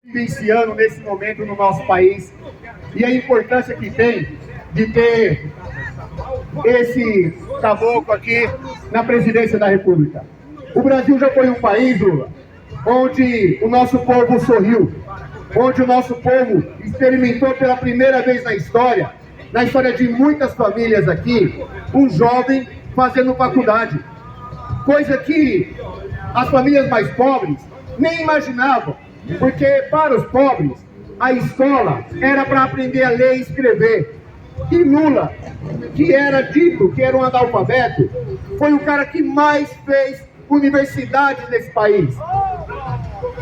vivenciando nesse momento no nosso país e a importância que tem de ter esse caboclo aqui na presidência da República. O Brasil já foi um país, Lula, onde o nosso povo sorriu, onde o nosso povo experimentou pela primeira vez na história de muitas famílias aqui, um jovem fazendo faculdade, coisa que as famílias mais pobres nem imaginavam, porque para os pobres a escola era para aprender a ler e escrever. E Lula, que era dito que era um analfabeto, foi o cara que mais fez universidades nesse país.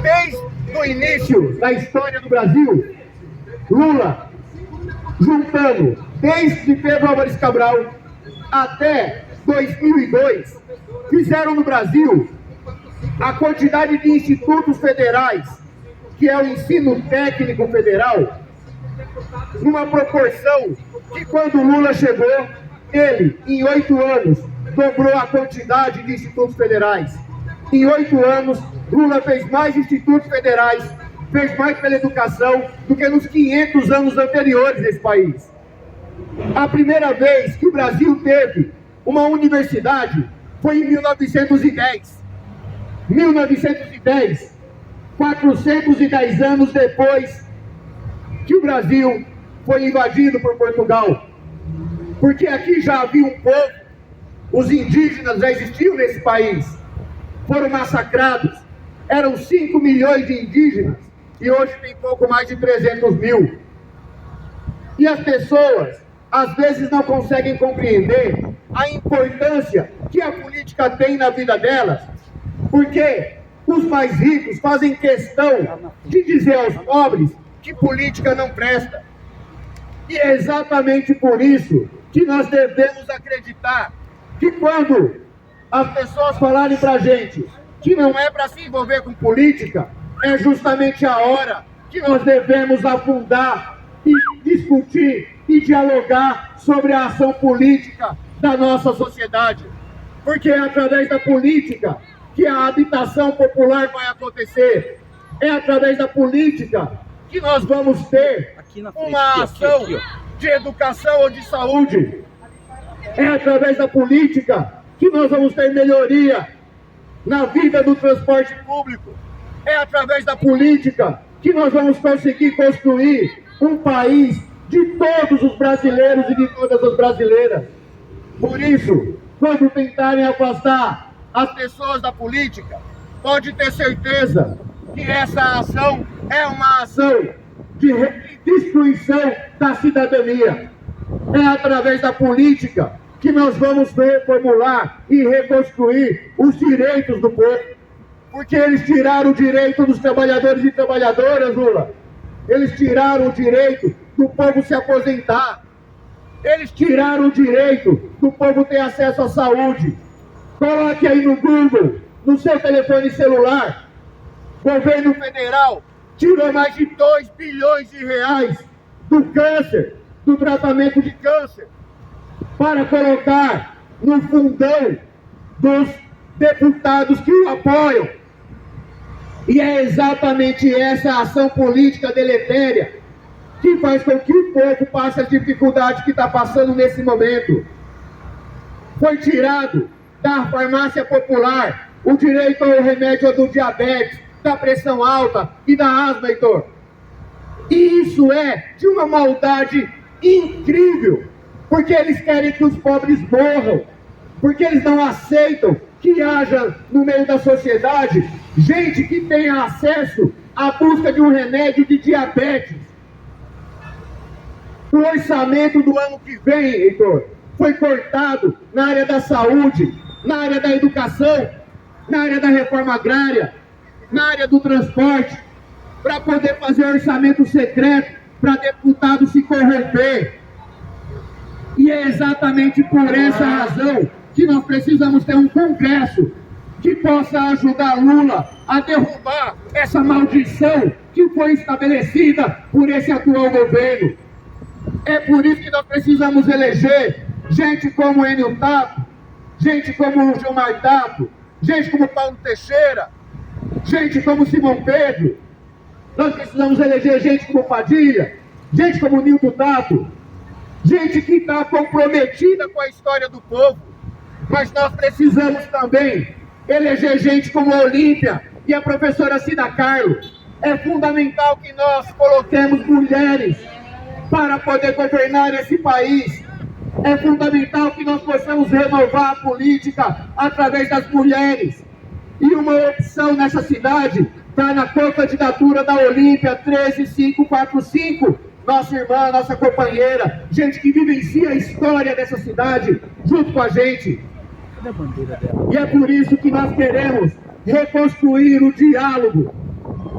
Desde o início da história do Brasil, Lula, juntando desde Pedro Álvares Cabral até 2002, fizeram no Brasil a quantidade de institutos federais, que é o ensino técnico federal, numa proporção que quando Lula chegou, ele, em 8 anos, dobrou a quantidade de institutos federais. Em 8 anos, Lula fez mais institutos federais, fez mais pela educação do que nos 500 anos anteriores nesse país. A primeira vez que o Brasil teve uma universidade foi em 1910. 1910, 410 anos depois que o Brasil foi invadido por Portugal. Porque aqui já havia um povo, os indígenas já existiam nesse país, foram massacrados, eram 5 milhões de indígenas e hoje tem pouco mais de 300 mil. E as pessoas, às vezes, não conseguem compreender a importância que a política tem na vida delas, porque os mais ricos fazem questão de dizer aos pobres que política não presta. E é exatamente por isso que nós devemos acreditar que quando as pessoas falarem para a gente que não é para se envolver com política, é justamente a hora que nós devemos afundar e discutir e dialogar sobre a ação política da nossa sociedade. Porque é através da política que a habitação popular vai acontecer. É através da política que nós vamos ter uma ação de educação ou de saúde. É através da política que nós vamos ter melhoria na vida do transporte público. É através da política que nós vamos conseguir construir um país de todos os brasileiros e de todas as brasileiras. Por isso, quando tentarem afastar as pessoas da política, pode ter certeza que essa ação é uma ação de destruição da cidadania. É através da política que nós vamos reformular e reconstruir os direitos do povo. Porque eles tiraram o direito dos trabalhadores e trabalhadoras, Lula. Eles tiraram o direito do povo se aposentar. Eles tiraram o direito do povo ter acesso à saúde. Coloque aí no Google, no seu telefone celular, governo federal tirou mais de 2 bilhões de reais do câncer, do tratamento de câncer, para colocar no fundão dos deputados que o apoiam. E é exatamente essa ação política deletéria que faz com que o povo passe as dificuldades que está passando nesse momento. Foi tirado da farmácia popular o direito ao remédio do diabetes, da pressão alta e da asma, Heitor. E isso é de uma maldade incrível, porque eles querem que os pobres morram, porque eles não aceitam que haja no meio da sociedade gente que tenha acesso à busca de um remédio de diabetes. O orçamento do ano que vem, Heitor, foi cortado na área da saúde, na área da educação, na área da reforma agrária, na área do transporte, para poder fazer orçamento secreto para deputado se corromper. E é exatamente por essa razão que nós precisamos ter um Congresso que possa ajudar Lula a derrubar essa maldição que foi estabelecida por esse atual governo. É por isso que nós precisamos eleger gente como Enio Tato, gente como o Gilmar Tato, gente como Paulo Teixeira, gente como Simão Pedro, Nós precisamos eleger gente como Padilha, gente como Nilton Tato, gente que está comprometida com a história do povo. Mas nós precisamos também eleger gente como a Olímpia e a professora Cida Carlo. É fundamental que nós coloquemos mulheres para poder governar esse país. É fundamental que nós possamos renovar a política através das mulheres. E uma opção nessa cidade está na candidatura da Olímpia 13545, nossa irmã, nossa companheira, gente que vivencia a história dessa cidade junto com a gente. E é por isso que nós queremos reconstruir o diálogo,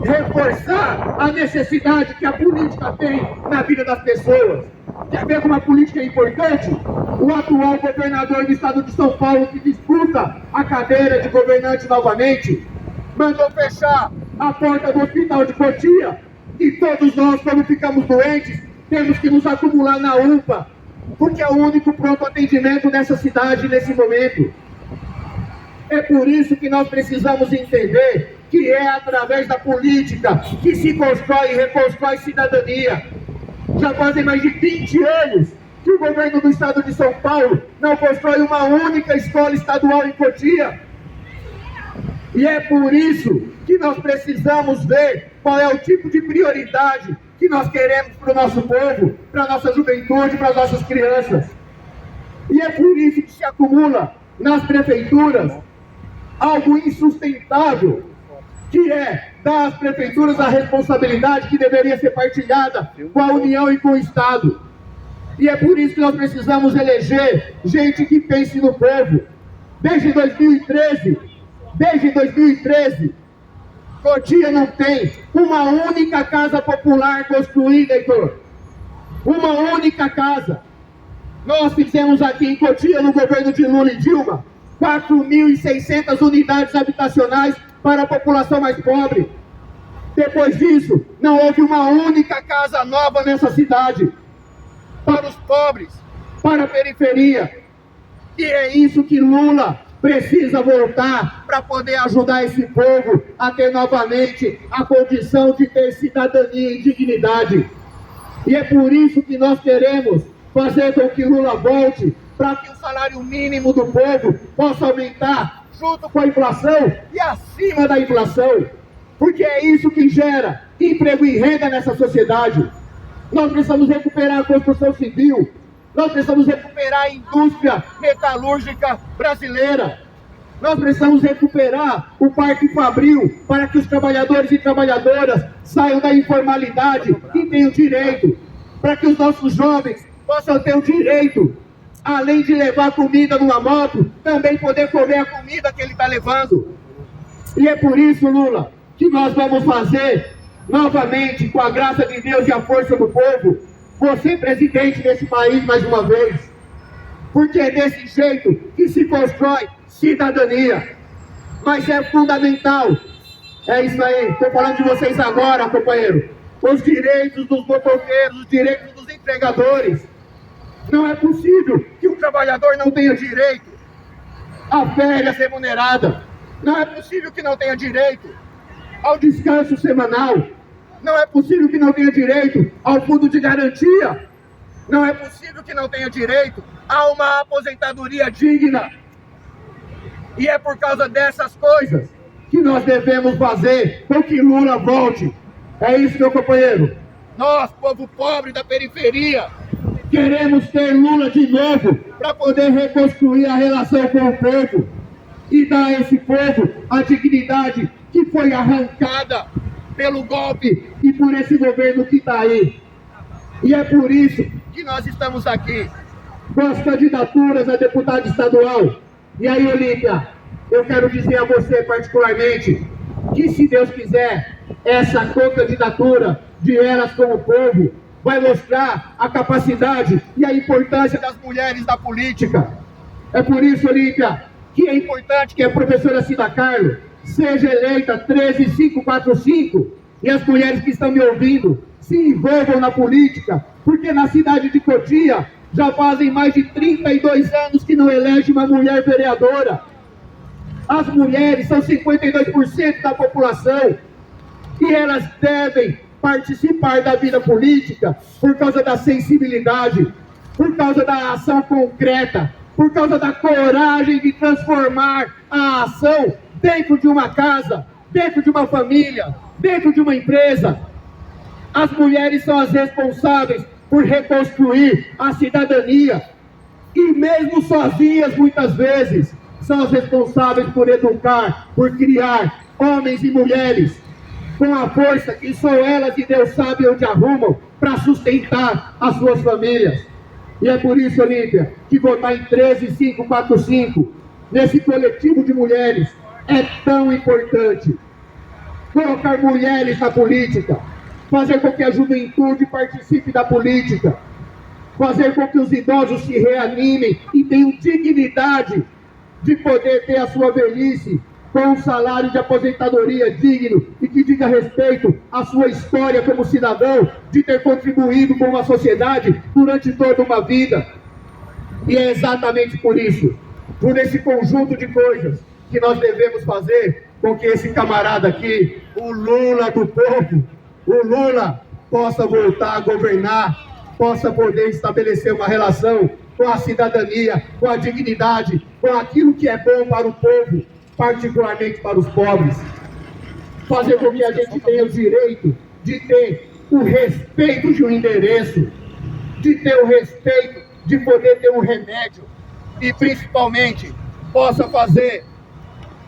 reforçar a necessidade que a política tem na vida das pessoas. Quer ver como a política é importante? O atual governador do estado de São Paulo, que disputa a cadeira de governante novamente, mandou fechar a porta do hospital de Cotia, e todos nós, quando ficamos doentes, temos que nos acumular na UPA, porque é o único pronto atendimento nessa cidade nesse momento. É por isso que nós precisamos entender que é através da política que se constrói e reconstrói cidadania. Já fazem mais de 20 anos que o governo do estado de São Paulo não constrói uma única escola estadual em Cotia. E é por isso que nós precisamos ver qual é o tipo de prioridade que nós queremos para o nosso povo, para a nossa juventude, para as nossas crianças. E é por isso que se acumula nas prefeituras algo insustentável, que é dar às prefeituras a responsabilidade que deveria ser partilhada com a União e com o Estado. E é por isso que nós precisamos eleger gente que pense no povo. Desde 2013, Cotia não tem uma única casa popular construída, Heitor. Uma única casa. Nós fizemos aqui em Cotia, no governo de Lula e Dilma, 4.600 unidades habitacionais para a população mais pobre. Depois disso, não houve uma única casa nova nessa cidade para os pobres, para a periferia. E é isso que Lula precisa voltar para poder ajudar esse povo a ter novamente a condição de ter cidadania e dignidade. E é por isso que nós queremos fazer com que Lula volte, para que o salário mínimo do povo possa aumentar junto com a inflação e acima da inflação, porque é isso que gera emprego e renda nessa sociedade. Nós precisamos recuperar a construção civil, nós precisamos recuperar a indústria metalúrgica brasileira, nós precisamos recuperar o Parque Fabril para que os trabalhadores e trabalhadoras saiam da informalidade e tenham direito, para que os nossos jovens possam ter o direito, além de levar comida numa moto, também poder comer a comida que ele está levando. E é por isso, Lula, que nós vamos fazer novamente, com a graça de Deus e a força do povo, você presidente desse país mais uma vez, porque é desse jeito que se constrói cidadania. Mas é fundamental, é isso aí, estou falando de vocês agora, companheiro, os direitos dos motoqueiros, os direitos dos empregadores. Não é possível que um trabalhador não tenha direito à férias remunerada. Não é possível que não tenha direito ao descanso semanal. Não é possível que não tenha direito ao fundo de garantia. Não é possível que não tenha direito a uma aposentadoria digna. E é por causa dessas coisas que nós devemos fazer com que Lula volte. É isso, meu companheiro. Nós, povo pobre da periferia, queremos ter Lula de novo para poder reconstruir a relação com o povo e dar a esse povo a dignidade que foi arrancada pelo golpe e por esse governo que está aí. E é por isso que nós estamos aqui com as candidaturas a deputado estadual. E aí, Olímpia, eu quero dizer a você particularmente que, se Deus quiser, essa candidatura de Elas com o Povo vai mostrar a capacidade e a importância das mulheres na política. É por isso, Olímpia, que é importante que a professora Cida Carlo seja eleita 13545 e as mulheres que estão me ouvindo se envolvam na política, porque na cidade de Cotia já fazem mais de 32 anos que não elege uma mulher vereadora. As mulheres são 52% da população. E elas devem participar da vida política por causa da sensibilidade, por causa da ação concreta, por causa da coragem de transformar a ação dentro de uma casa, dentro de uma família, dentro de uma empresa. As mulheres são as responsáveis por reconstruir a cidadania. E mesmo sozinhas, muitas vezes, são as responsáveis por educar, por criar homens e mulheres com a força que só elas e Deus sabe onde arrumam para sustentar as suas famílias. E é por isso, Olímpia, que votar em 13545, nesse coletivo de mulheres, é tão importante. Colocar mulheres na política, fazer com que a juventude participe da política, fazer com que os idosos se reanimem e tenham dignidade de poder ter a sua velhice com um salário de aposentadoria digno e que diga respeito à sua história como cidadão, de ter contribuído com a sociedade durante toda uma vida. E é exatamente por isso, por esse conjunto de coisas, que nós devemos fazer com que esse camarada aqui, o Lula do povo, o Lula, possa voltar a governar, possa poder estabelecer uma relação com a cidadania, com a dignidade, com aquilo que é bom para o povo, particularmente para os pobres. Fazer com que a gente tenha o direito de ter o respeito de um endereço, de ter o respeito de poder ter um remédio e principalmente possa fazer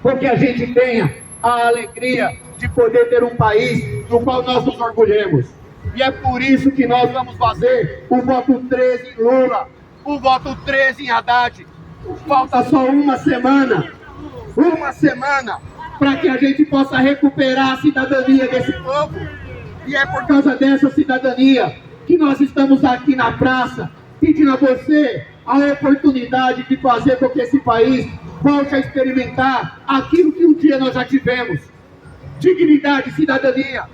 com que a gente tenha a alegria de poder ter um país do qual nós nos orgulhemos. E é por isso que nós vamos fazer o voto 13 em Lula, o voto 13 em Haddad. Falta só uma semana para que a gente possa recuperar a cidadania desse povo. E é por causa dessa cidadania que nós estamos aqui na praça, pedindo a você a oportunidade de fazer com que esse país volte a experimentar aquilo que um dia nós já tivemos. Dignidade e cidadania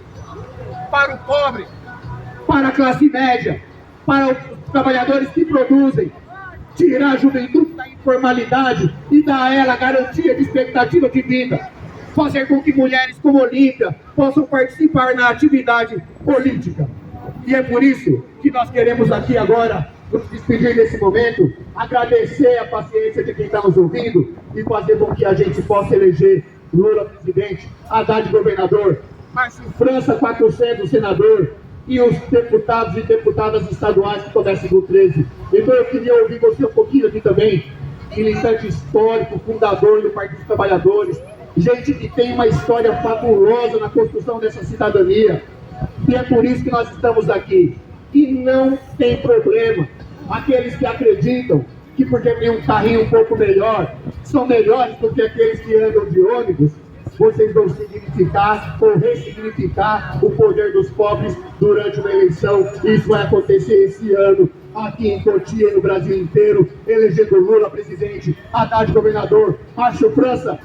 para o pobre, para a classe média, para os trabalhadores que produzem, tirar a juventude da informalidade e dar a ela garantia de expectativa de vida, fazer com que mulheres como Olímpia possam participar na atividade política. E é por isso que nós queremos aqui agora nos despedir desse momento, agradecer a paciência de quem está nos ouvindo e fazer com que a gente possa eleger Lula presidente, Haddad governador, Márcio França 400 senador e os deputados e deputadas estaduais que começam no 13. Então eu queria ouvir você um pouquinho aqui também, militante histórico, fundador do Partido dos Trabalhadores, gente que tem uma história fabulosa na construção dessa cidadania. E é por isso que nós estamos aqui. E não tem problema. Aqueles que acreditam que porque tem um carrinho um pouco melhor, são melhores do que aqueles que andam de ônibus, vocês vão significar ou ressignificar o poder dos pobres durante uma eleição. Isso vai acontecer esse ano, aqui em Cotia, no Brasil inteiro, elegendo Lula presidente, Haddad governador, Márcio França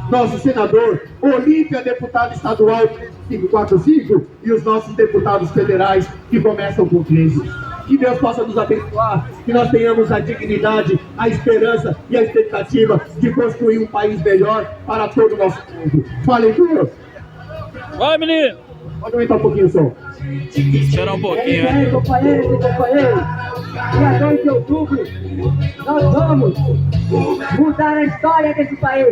nosso senador, Olímpia deputado estadual 545 e os nossos deputados federais que começam com 13. Que Deus possa nos abençoar, que nós tenhamos a dignidade, a esperança e a expectativa de construir um país melhor para todo o nosso povo. Fala, Heitor. Vai, menino! Pode aumentar um pouquinho o som. Esperar um pouquinho, né? Companheiros e companheiros, dia 2 de outubro, nós vamos mudar a história desse país.